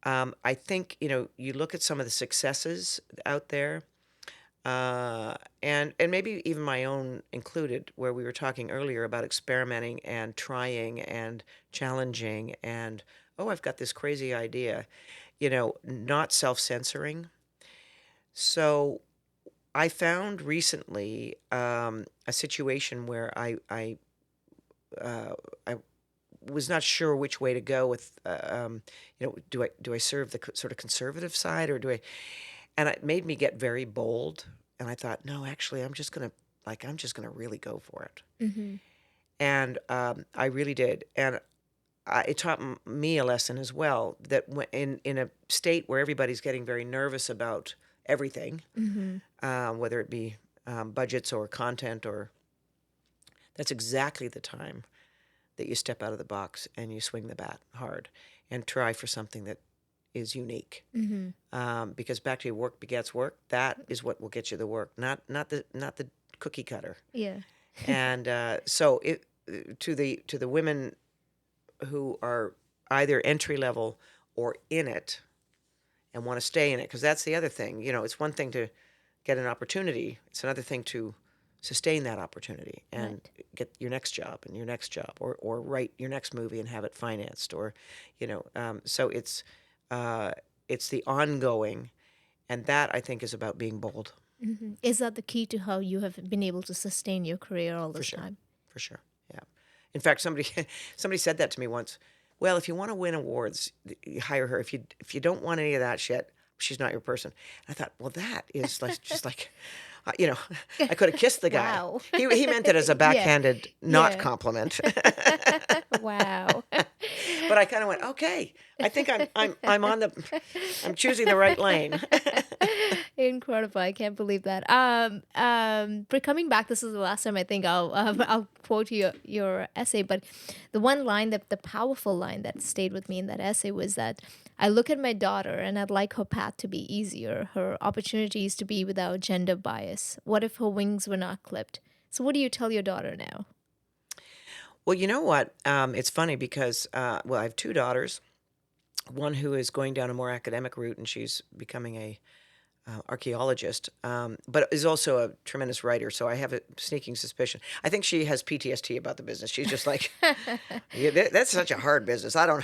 I think, you look at some of the successes out there, and maybe even my own included, where we were talking earlier about experimenting and trying and challenging and, oh, I've got this crazy idea, not self-censoring. So I found recently a situation where I was not sure which way to go with, do I serve the sort of conservative side or do I? And it made me get very bold. And I thought, no, actually, I'm just gonna really go for it. Mm-hmm. And I really did. And it taught me a lesson as well that in a state where everybody's getting very nervous about everything, Mm-hmm. whether it be budgets or content, or that's exactly the time that you step out of the box and you swing the bat hard and try for something that is unique. Mm-hmm. Because back to your work begets work. That is what will get you the work, not the cookie cutter. Yeah. And so to the women who are either entry level or in it and want to stay in it, because that's the other thing. It's one thing to get an opportunity. It's another thing to sustain that opportunity and Right. get your next job and your next job, or write your next movie and have it financed, or so uh, it's the ongoing, and that I think is about being bold. Is that the key to how you have been able to sustain your career all For this sure. time? For sure. Yeah. In fact, somebody somebody said that to me once. Well, if you want to win awards, you hire her. If you don't want any of that shit, she's not your person. And I thought, well, that is like just like, you know, I could have kissed the guy. Wow. He meant it as a Yeah. backhanded not Yeah. compliment. Wow. But I kind of went, okay. I think I'm choosing the right lane. Incredible. I can't believe that. For coming back, this is the last time I think I'll quote your essay, but the one line that the powerful line that stayed with me in that essay was that I look at my daughter and I'd like her path to be easier, her opportunities to be without gender bias. What if her wings were not clipped? So what do you tell your daughter now? Well, you know what? It's funny because, well, I have two daughters. One who is going down a more academic route, and she's becoming a archaeologist, but is also a tremendous writer. So I have a sneaking suspicion. I think she has PTSD about the business. She's just like, yeah, that's such a hard business. I don't.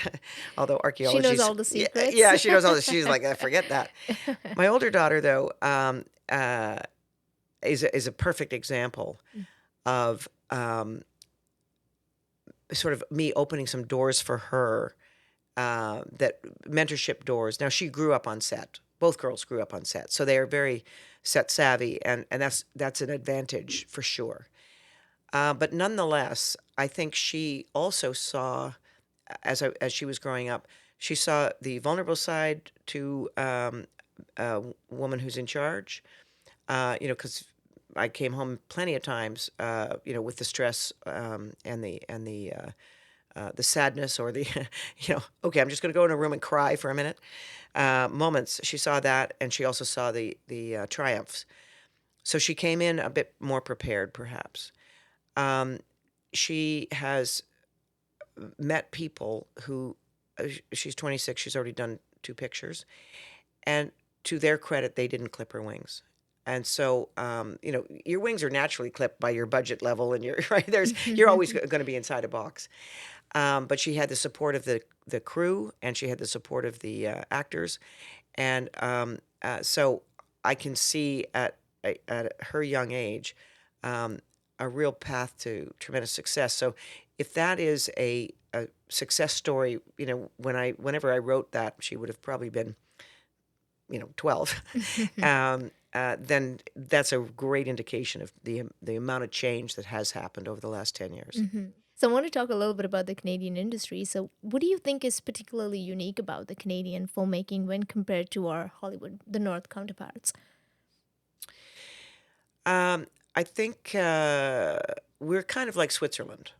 Although She knows archaeology's, all the yeah, secrets. yeah, she knows all this. She's like, forget that. My older daughter, though, is a perfect example of sort of me opening some doors for her, that mentorship doors. Now she grew up on set. Both girls grew up on set, so they are very set savvy, and that's an advantage for sure. But nonetheless, I think she also saw, as she was growing up, she saw the vulnerable side to a woman who's in charge. Because I came home plenty of times, with the stress, and the sadness, or the, okay, I'm just going to go in a room and cry for a minute. Moments. She saw that, and she also saw the triumphs. So she came in a bit more prepared, perhaps. Um, she has met people who, she's 26. She's already done two pictures, and to their credit, they didn't clip her wings. And so, your wings are naturally clipped by your budget level, and you're right. You're always going to be inside a box. But she had the support of the crew, and she had the support of the actors, and so I can see at her young age, um, a real path to tremendous success. So if that is a success story, whenever I wrote that, she would have probably been 12. Then that's a great indication of the amount of change that has happened over the last 10 years. So I want to talk a little bit about the Canadian industry. So what do you think is particularly unique about the Canadian filmmaking when compared to our Hollywood, the North counterparts? I think we're kind of like Switzerland.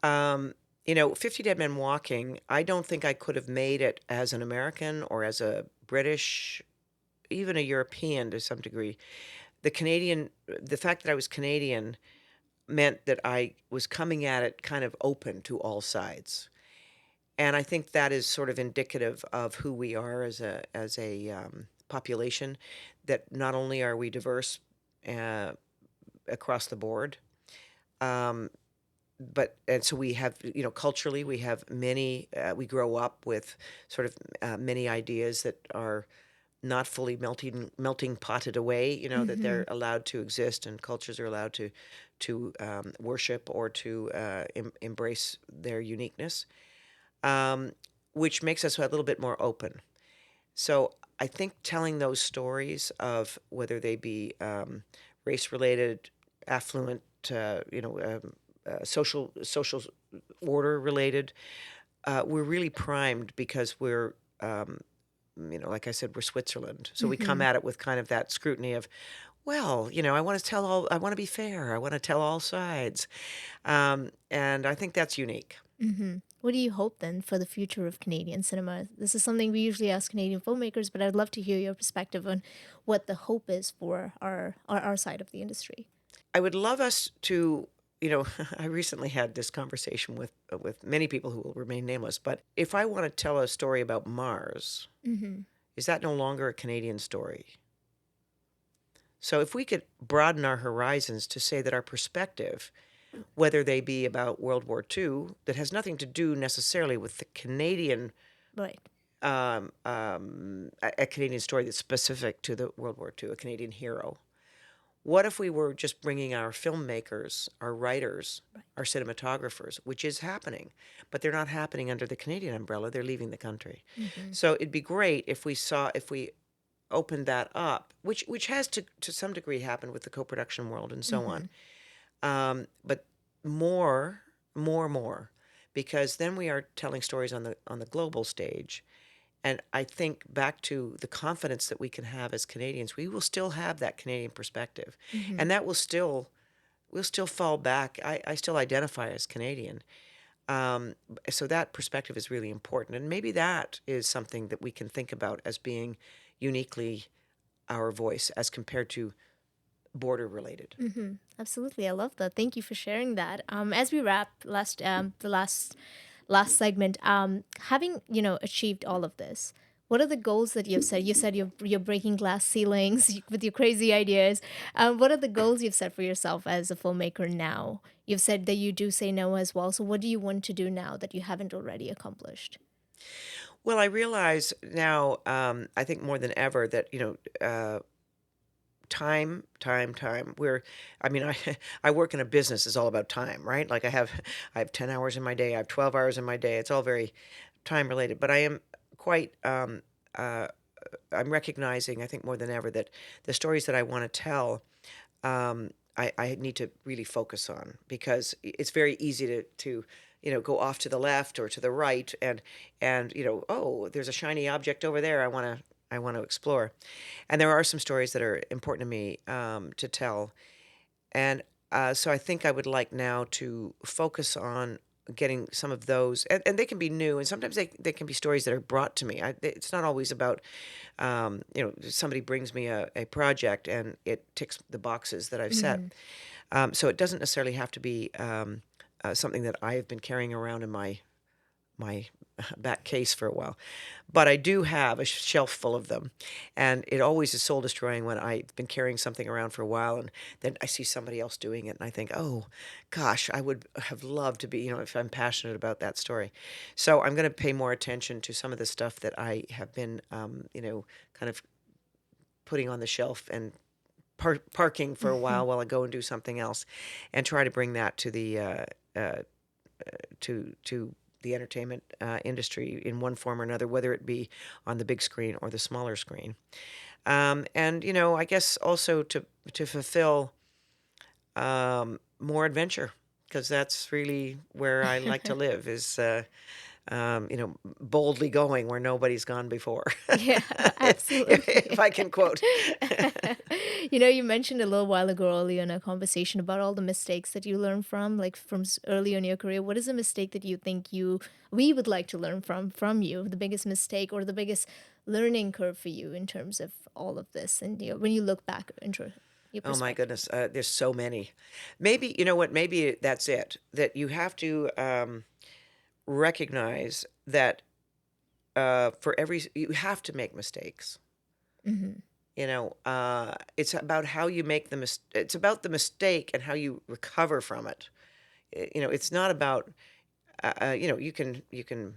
50 Dead Men Walking, I don't think I could have made it as an American or as a British, even a European to some degree. The fact that I was Canadian meant that I was coming at it kind of open to all sides. And I think that is sort of indicative of who we are as a population, that not only are we diverse uh, across the board, um, but and so we have, culturally we have many. We grow up with sort of many ideas that are not fully melting potted away. That Mm-hmm. they're allowed to exist, and cultures are allowed to worship, or to embrace their uniqueness, um, which makes us a little bit more open. So I think telling those stories of whether they be race related, affluent, social order related, we're really primed because um, like I said, we're Switzerland. So we come Mm-hmm. at it with kind of that scrutiny of, well, I want to be fair. I want to tell all sides. And I think that's unique. Mm-hmm. What do you hope then for the future of Canadian cinema? This is something we usually ask Canadian filmmakers, but I'd love to hear your perspective on what the hope is for our side of the industry. I would love us to, I recently had this conversation with many people who will remain nameless, but if I want to tell a story about Mars, Mm-hmm. is that no longer a Canadian story? So if we could broaden our horizons to say that our perspective, whether they be about World War II, that has nothing to do necessarily with the Canadian, Right. a Canadian story that's specific to the World War II, a Canadian hero. What if we were just bringing our filmmakers, our writers, our cinematographers, which is happening, but they're not happening under the Canadian umbrella. They're leaving the country. Mm-hmm. So it'd be great if we opened that up, which has to some degree happened with the co-production world and so on. Mm-hmm. But more, because then we are telling stories on the global stage. And I think back to the confidence that we can have as Canadians, we will still have that Canadian perspective, Mm-hmm. and that we'll still fall back. I still identify as Canadian, so that perspective is really important, and maybe that is something that we can think about as being uniquely our voice as compared to border related. Mm-hmm. Absolutely, I love that. Thank you for sharing that. As we wrap the last segment, having achieved all of this, what are the goals that you've set? You said you're breaking glass ceilings with your crazy ideas. What are the goals you've set for yourself as a filmmaker now? You've said that you do say no as well. So what do you want to do now that you haven't already accomplished? Well, I realize now, I think more than ever that time. I mean, I work in a business. It's all about time, right? Like I have 10 hours in my day. I have 12 hours in my day. It's all very time related. But I am quite. Uh, I'm recognizing, I think more than ever, that the stories that I want to tell, I need to really focus on, because it's very easy to go off to the left or to the right, and oh, there's a shiny object over there. I want to explore, and there are some stories that are important to me, to tell, and so I think I would like now to focus on getting some of those, and they can be new, and sometimes they can be stories that are brought to me. It's not always about, somebody brings me a project and it ticks the boxes that I've set. Mm-hmm. So it doesn't necessarily have to be, something that I have been carrying around in my back case for a while. But I do have a shelf full of them. And it always is soul destroying when I've been carrying something around for a while and then I see somebody else doing it and I think, oh, gosh, I would have loved to be, if I'm passionate about that story. So I'm going to pay more attention to some of the stuff that I have been, kind of putting on the shelf and parking for a while I go and do something else, and try to bring that to uh, to the entertainment industry in one form or another, whether it be on the big screen or the smaller screen. And I guess also to fulfill, more adventure, because that's really where I like to live. Is boldly going where nobody's gone before. Yeah, if absolutely. I can quote. You mentioned a little while ago earlier in our conversation about all the mistakes that you learn from, like from early in your career. What is a mistake that you think we would like to learn from you? The biggest mistake or the biggest learning curve for you in terms of all of this, and when you look back into your Oh my perspective. goodness, there's so many. Maybe you know what? Maybe that's it. That you have to, recognize that, you have to make mistakes. Mm-hmm. It's about how you make it's about the mistake and how you recover from it. It's not about, you can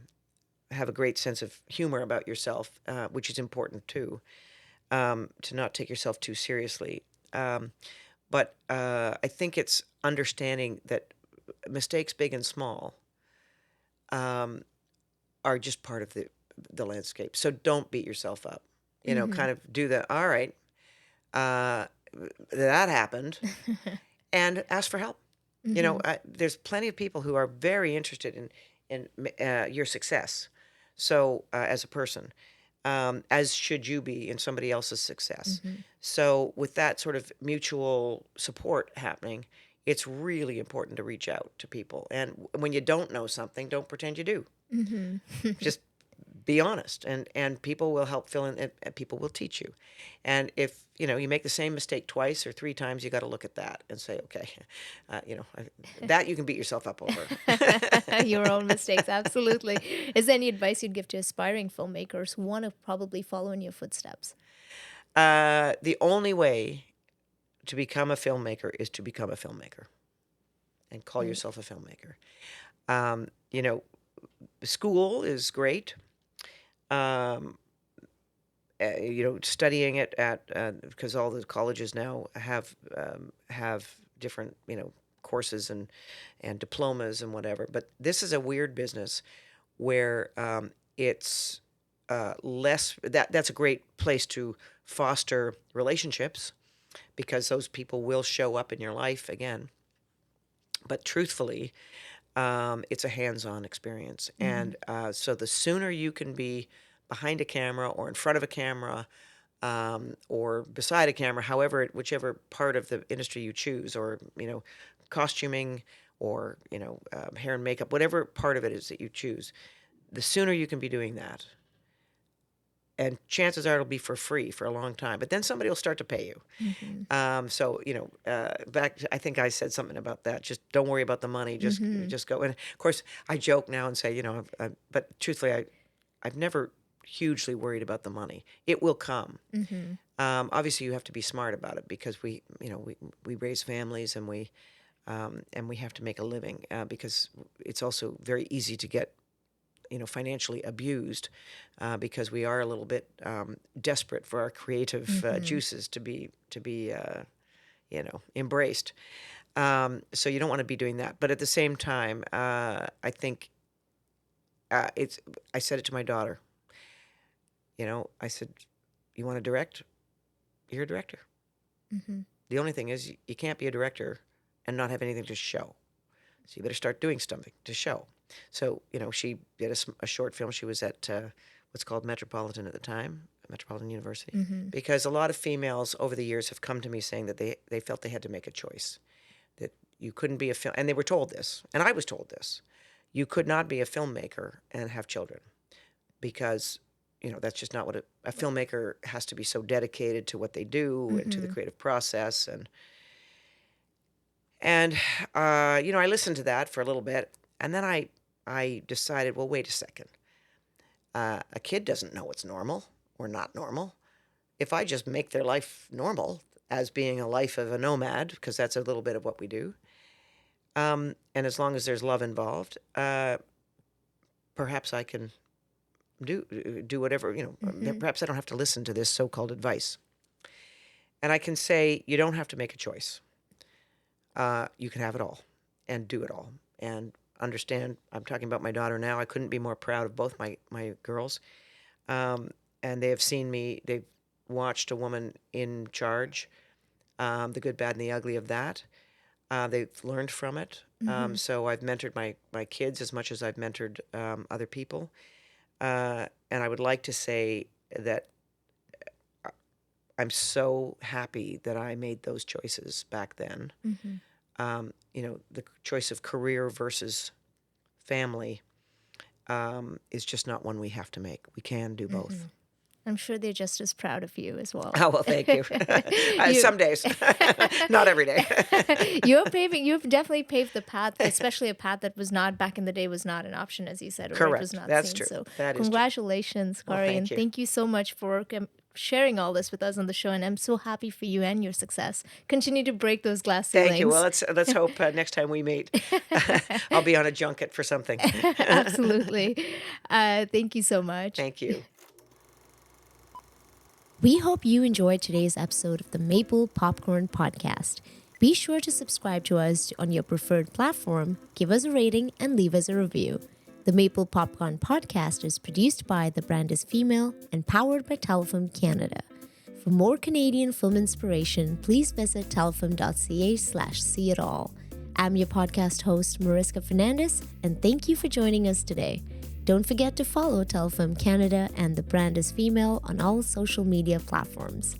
have a great sense of humor about yourself, which is important too, to not take yourself too seriously. Um, but I think it's understanding that mistakes, big and small, um, are just part of the landscape. So don't beat yourself up. Mm-hmm. Kind of do the all right. Uh, that happened, and ask for help. Mm-hmm. There's plenty of people who are very interested in your success. So as a person, as should you be in somebody else's success. Mm-hmm. So with that sort of mutual support happening, it's really important to reach out to people. And when you don't know something, don't pretend you do. Mm-hmm. Just be honest, and people will help fill in, and people will teach you. And if you make the same mistake twice or three times, you got to look at that and say, okay, that you can beat yourself up over. Your own mistakes, absolutely. Is there any advice you'd give to aspiring filmmakers who want to probably follow in your footsteps? The only way to become a filmmaker is to become a filmmaker and call Right. yourself a filmmaker. You know, school is great. Um, you know, studying it at because all the colleges now have different, you know, courses and diplomas and whatever. But this is a weird business where it's less. That's a great place to foster relationships because those people will show up in your life again. But truthfully, it's a hands-on experience, Mm-hmm. and so the sooner you can be behind a camera or in front of a camera or beside a camera, whichever part of the industry you choose, or you know, costuming, or you know, hair and makeup, whatever part of it is that you choose, the sooner you can be doing that, and chances are it'll be for free for a long time. But then somebody will start to pay you. Mm-hmm. So you know, I think I said something about that. Just don't worry about the money. Mm-hmm. Just go. And of course, I joke now and say, you know, but truthfully, I've never hugely worried about the money. It will come. Mm-hmm. Obviously, you have to be smart about it because you know, we raise families and we have to make a living because it's also very easy to get, you know, financially abused because we are a little bit desperate for our creative Mm-hmm. juices to be you know, embraced. So you don't want to be doing that. But at the same time, I think it's. I said it to my daughter. You know, I said, "You want to direct? You're a director. Mm-hmm. The only thing is, you can't be a director and not have anything to show. So you better start doing something to show." So you know, she did a short film. She was at what's called Metropolitan at the time, Metropolitan University, Mm-hmm. because a lot of females over the years have come to me saying that they felt they had to make a choice, that you couldn't be a film, and they were told this, and I was told this, you could not be a filmmaker and have children because you know that's just not what a filmmaker has to be so dedicated to what they do and to the Mm-hmm. creative process and you know, I listened to that for a little bit, and then I decided, well, wait a second. A kid doesn't know what's normal or not normal. If I just make their life normal as being a life of a nomad, because that's a little bit of what we do, and as long as there's love involved, perhaps I can do whatever, you know. Mm-hmm. Perhaps I don't have to listen to this so-called advice, and I can say you don't have to make a choice. You can have it all and do it all and understand. I'm talking about my daughter now. I couldn't be more proud of both my girls. Um, and they have seen me, they've watched a woman in charge, the good, bad, and the ugly of that. They've learned from it. Mm-hmm. So I've mentored my kids as much as I've mentored other people. And I would like to say that I'm so happy that I made those choices back then. Mm-hmm. You know, the choice of career versus family is just not one we have to make. We can do Mm-hmm. both. I'm sure they're just as proud of you as well. Oh, well, thank you. you Some days, not every day. you've definitely paved the path, especially a path that was not back in the day, was not an option, as you said, or it was Correct. not That's seen. true. So That is true. congratulations, Well, Kari, thank and you. thank you so much for sharing all this with us on the show. And I'm so happy for you and your success. Continue to break those glass ceilings. Thank you. Well, let's hope next time we meet, I'll be on a junket for something. Absolutely. Thank you so much. Thank you. We hope you enjoyed today's episode of the Maple Popcorn Podcast. Be sure to subscribe to us on your preferred platform, give us a rating, and leave us a review. The Maple Popcorn Podcast is produced by The Brand is Female and powered by Telefilm Canada. For more Canadian film inspiration, please visit telefilm.ca/see-it-all. I'm your podcast host, Mariska Fernandez, and thank you for joining us today. Don't forget to follow Telefilm Canada and The Brand is Female on all social media platforms.